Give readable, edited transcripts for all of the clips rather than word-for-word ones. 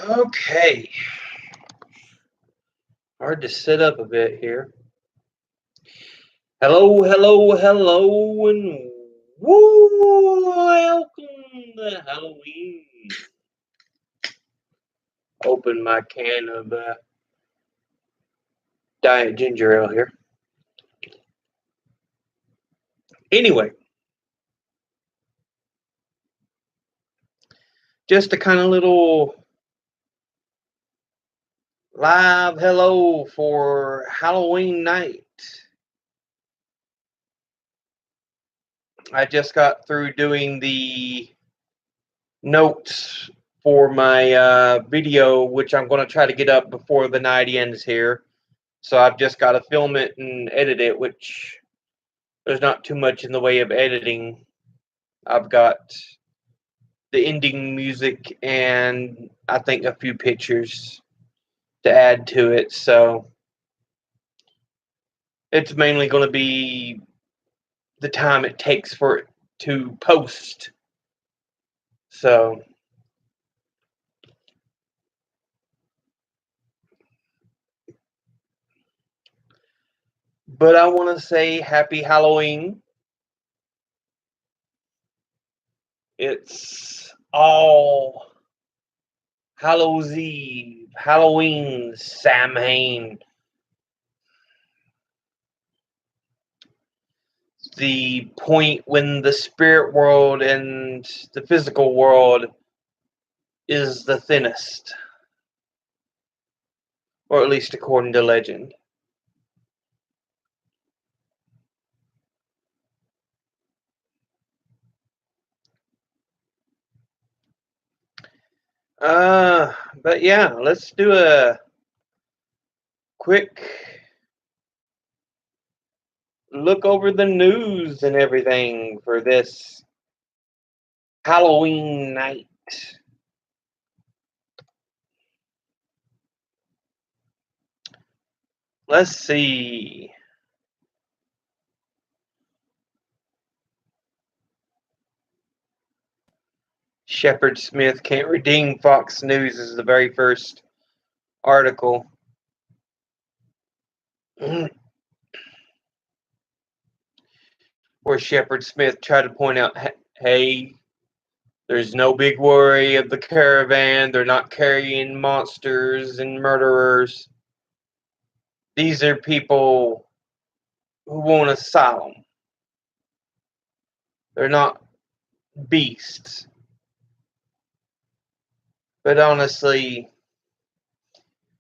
Okay, hard to sit up a bit here. Hello, hello, hello, and welcome to Halloween. Open my can of Diet Ginger Ale here. Anyway, just a kind of little live hello for Halloween night. I just got through doing the notes for my video, which I'm going to try to get up before the night ends here. So I've just got to film it and edit it, which there's not too much in the way of editing. I've got the ending music and I think a few pictures to add to it. So it's mainly going to be the time it takes for it to post. So but I want to say happy Halloween. It's all Hallows Eve, Halloween, Samhain. The point when the spirit world and the physical world is the thinnest, or at least according to legend. But yeah, let's do a quick look over the news and everything for this Halloween night. Let's see. Shepard Smith can't redeem Fox News is the very first article. Where Shepard Smith tried to point out, hey, there's no big worry of the caravan. They're not carrying monsters and murderers. These are people who want asylum. They're not beasts. But honestly,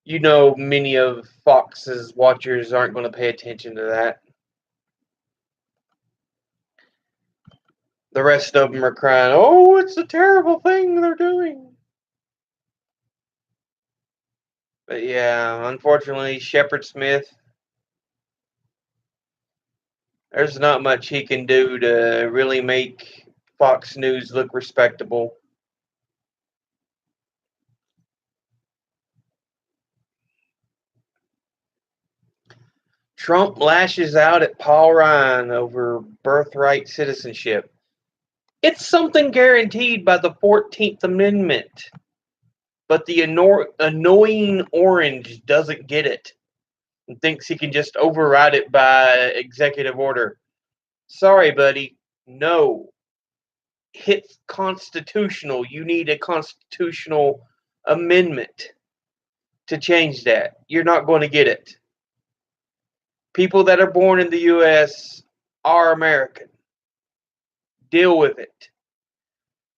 you know, many of Fox's watchers aren't going to pay attention to that. The rest of them are crying, oh, it's a terrible thing they're doing. But yeah, unfortunately, Shepard Smith, there's not much he can do to really make Fox News look respectable. Trump lashes out at Paul Ryan over birthright citizenship. It's something guaranteed by the 14th Amendment, but the annoying orange doesn't get it and thinks he can just override it by executive order. Sorry, buddy. No. It's constitutional. You need a constitutional amendment to change that. You're not going to get it. People that are born in the U.S. are American. Deal with it.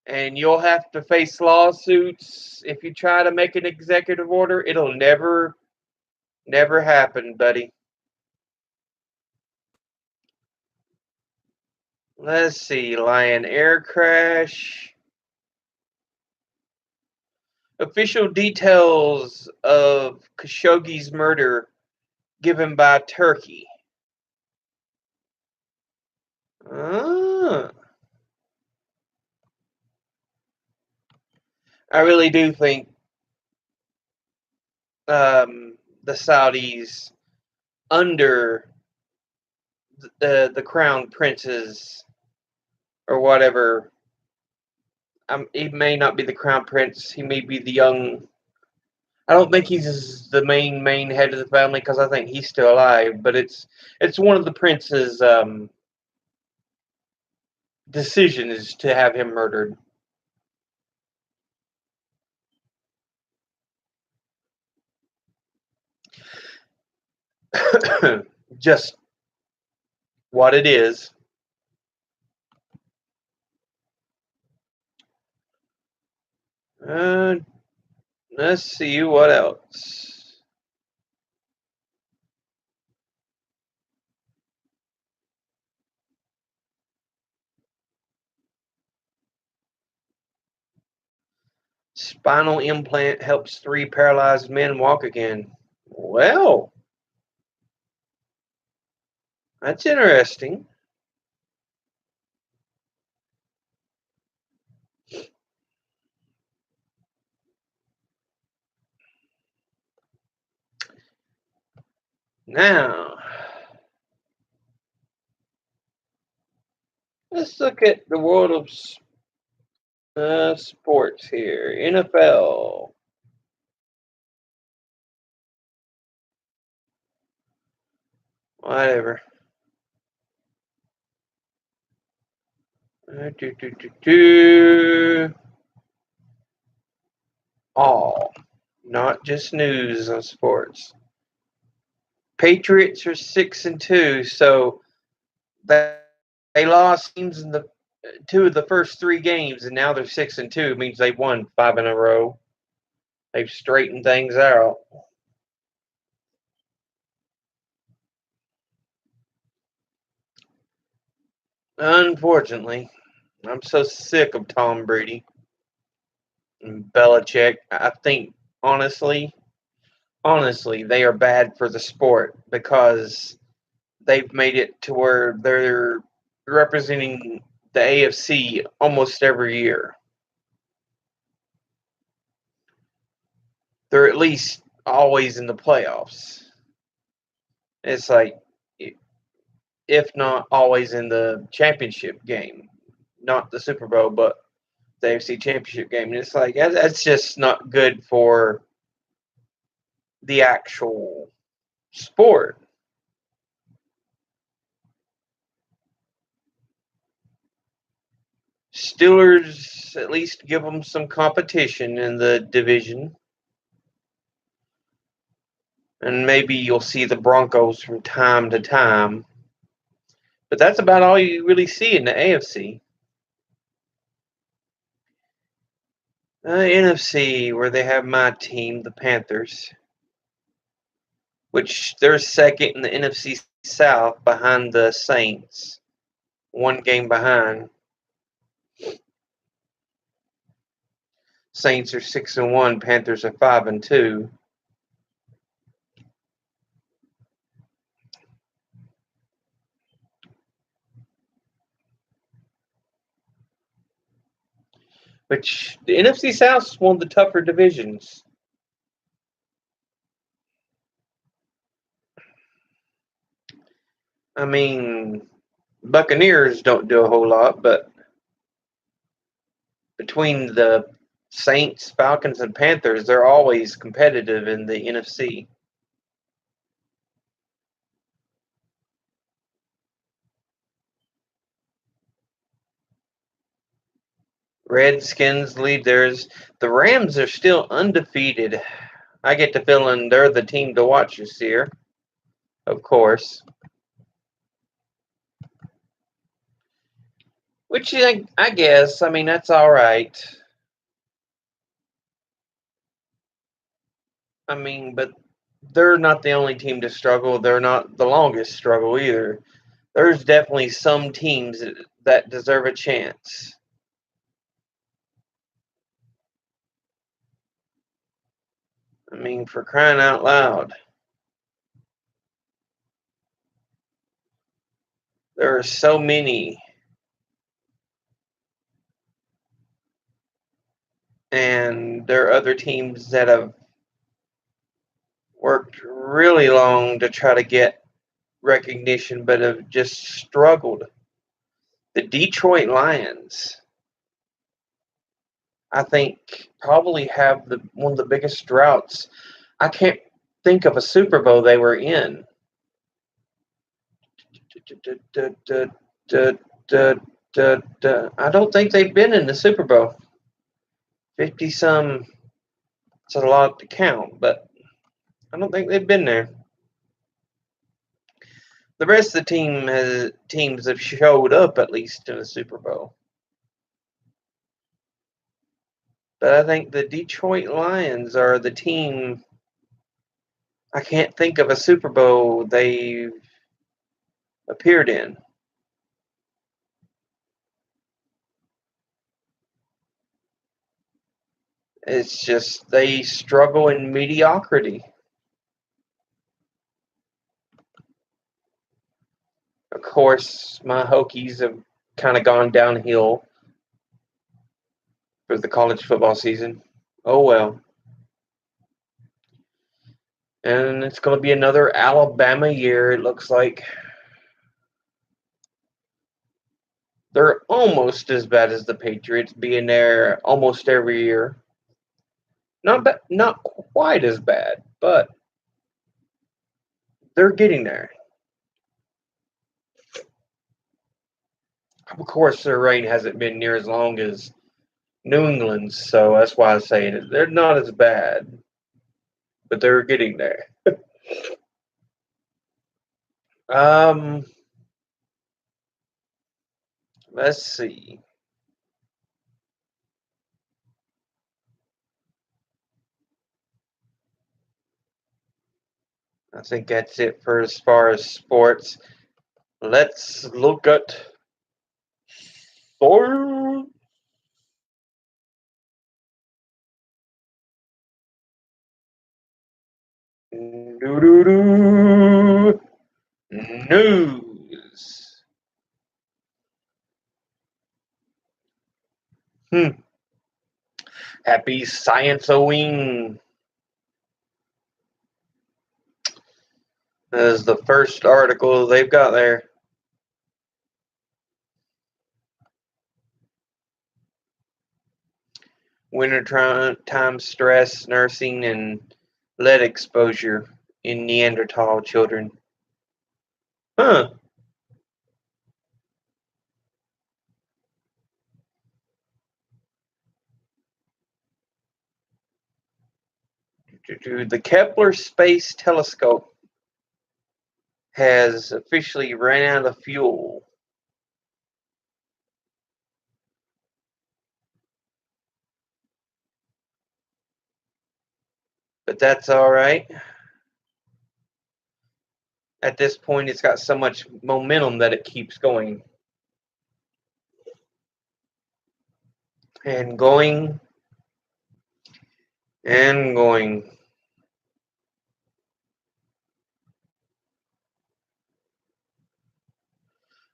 And you'll have to face lawsuits if you try to make an executive order. It'll never happen, buddy. Let's see. Lion air crash. Official details of Khashoggi's murder given by Turkey. Ah. I really do think the Saudis under the crown princes or whatever. He may not be the crown prince. He may be the young I don't think he's the main head of the family because I think he's still alive. But it's one of the prince's decisions to have him murdered. Just what it is. Uh, let's see what else. Spinal implant helps 3 paralyzed men walk again. Well, that's interesting. Now, let's look at the world of sports here. NFL. Whatever. Do, do, do, do. All. Not just news on sports. Patriots are 6-2, so they lost teams in the 2 of the first 3 games, and now they're 6-2. It means they've won 5 in a row. They've straightened things out. Unfortunately, I'm so sick of Tom Brady and Belichick. I think honestly, they are bad for the sport because they've made it to where they're representing the AFC almost every year. They're at least always in the playoffs. It's like, if not always in the championship game, not the Super Bowl, but the AFC Championship game. And it's like that's just not good for the actual sport. Steelers at least give them some competition in the division. And maybe you'll see the Broncos from time to time. But that's about all you really see in the AFC. NFC, where they have my team, the Panthers, which they're second in the NFC South behind the Saints, 1 game behind. Saints are 6-1, Panthers are 5-2. Which the NFC South is one of the tougher divisions. I mean, Buccaneers don't do a whole lot, but between the Saints, Falcons, and Panthers, they're always competitive in the NFC. Redskins lead theirs. The Rams are still undefeated. I get the feeling they're the team to watch this year, of course. Which I guess, I mean, that's all right. I mean, but they're not the only team to struggle. They're not the longest struggle either. There's definitely some teams that deserve a chance. I mean, for crying out loud. There are so many. And there are other teams that have worked really long to try to get recognition, but have just struggled. The Detroit Lions. I think probably have one of the biggest droughts. I can't think of a Super Bowl they were in. I don't think they've been in the Super Bowl. 50 some, it's a lot to count, but I don't think they've been there. The rest of the teams have showed up at least in the Super Bowl. But I think the Detroit Lions are the team. I can't think of a Super Bowl they've appeared in. It's just they struggle in mediocrity. Of course, my Hokies have kind of gone downhill for the college football season. Oh well. And it's going to be another Alabama year, it looks like. They're almost as bad as the Patriots, being there almost every year. Not quite as bad, but they're getting there. Of course, their reign hasn't been near as long as New England's, so that's why I'm saying it. They're not as bad, but they're getting there. Um, let's see. I think that's it for as far as sports. Let's look at sports. Doo-doo-doo. News. Happy Science-owing. That is the first article they've got there. Wintertime stress, nursing, and lead exposure in Neanderthal children. Huh. The Kepler Space Telescope has officially ran out of fuel. But that's all right. At this point, it's got so much momentum that it keeps going. And going. And going.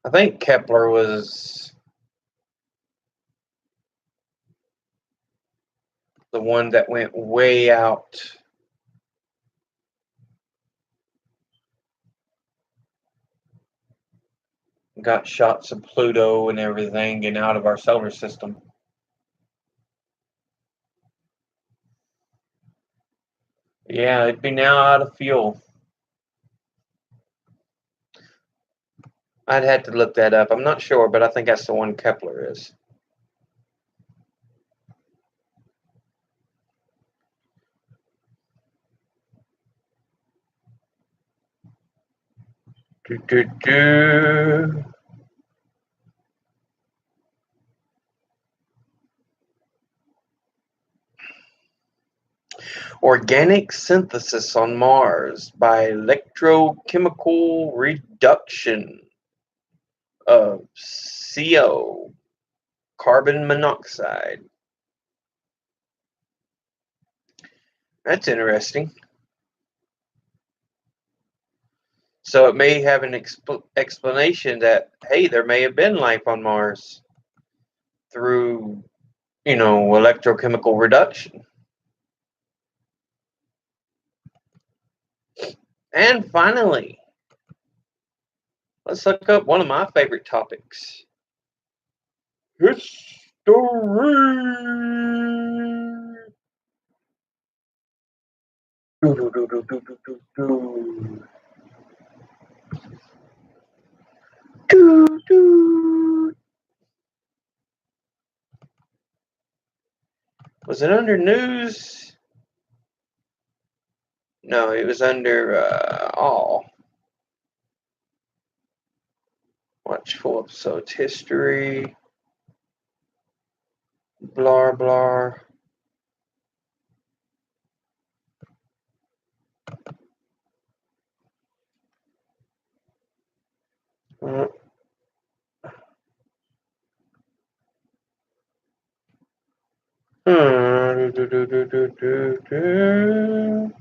I think Kepler was the one that went way out. Got shots of Pluto and everything and out of our solar system. Yeah, it'd be now out of fuel. I'd have to look that up. I'm not sure, but I think that's the one Kepler is. Do, do, do. Organic synthesis on Mars by electrochemical reduction of CO, carbon monoxide. That's interesting. So it may have an explanation that, hey, there may have been life on Mars through, electrochemical reduction. And finally, let's look up one of my favorite topics. History. Doo, doo. Was it under news? No, it was under all. Watch full episodes, history, blah, blah. Uh, do, do, do, do, do, do.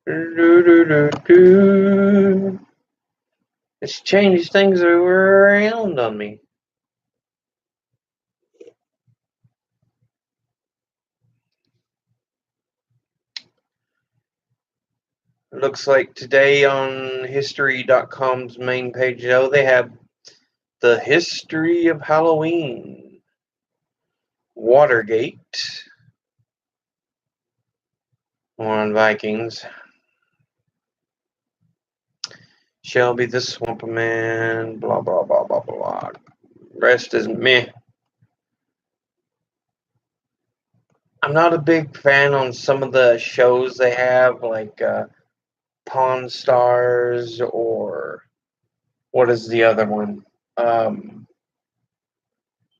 Do, do, do, do. It's changed things around on me. Looks like today on History.com's main page, they have the history of Halloween, Watergate, on Vikings, Shelby the Swamp Man, blah, blah, blah, blah, blah. Rest is meh. I'm not a big fan on some of the shows they have, like Pawn Stars, or what is the other one?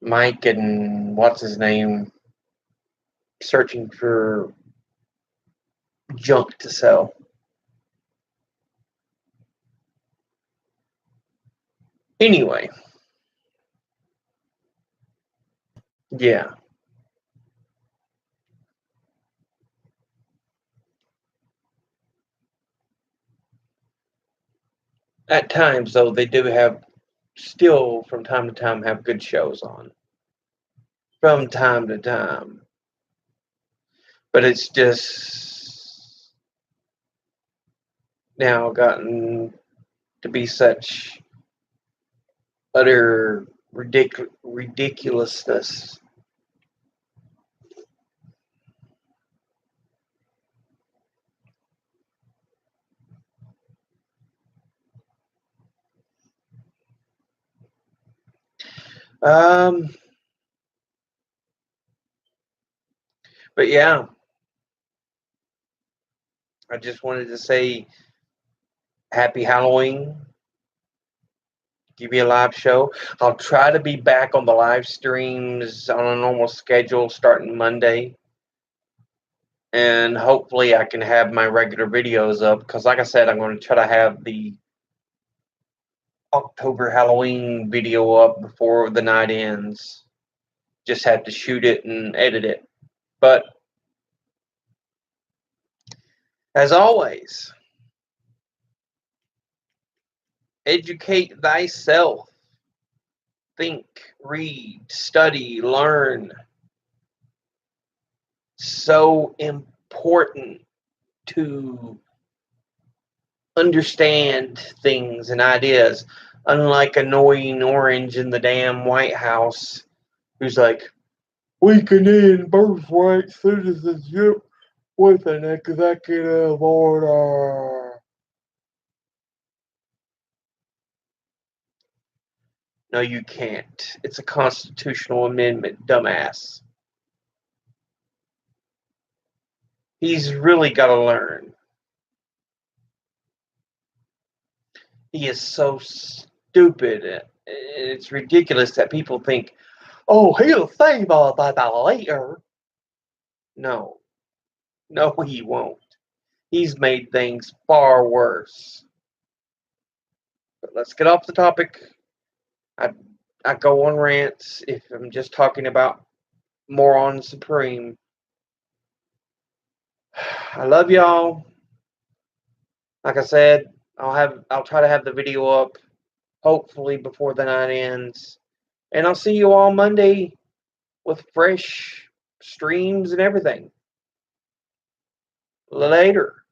Mike and what's his name searching for junk to sell. Anyway, yeah. At times, though, they do have still from time to time have good shows on. From time to time. But it's just now gotten to be such utter ridiculousness. But yeah, I just wanted to say happy Halloween. Give me a live show. I'll try to be back on the live streams on a normal schedule starting Monday. And hopefully I can have my regular videos up because, like I said, I'm going to try to have the October Halloween video up before the night ends. Just have to shoot it and edit it. But as always, educate thyself. Think, read, study, learn. So important to understand things and ideas. Unlike annoying Orange in the damn White House, who's like, we can end birthright citizenship with an executive order. No, you can't. It's a constitutional amendment, dumbass. He's really got to learn. He is so stupid. It's ridiculous that people think, oh, he'll save us later. No. No, he won't. He's made things far worse. But let's get off the topic. I go on rants if I'm just talking about Moron Supreme. I love y'all. Like I said, I'll try to have the video up hopefully before the night ends. And I'll see you all Monday with fresh streams and everything. Later.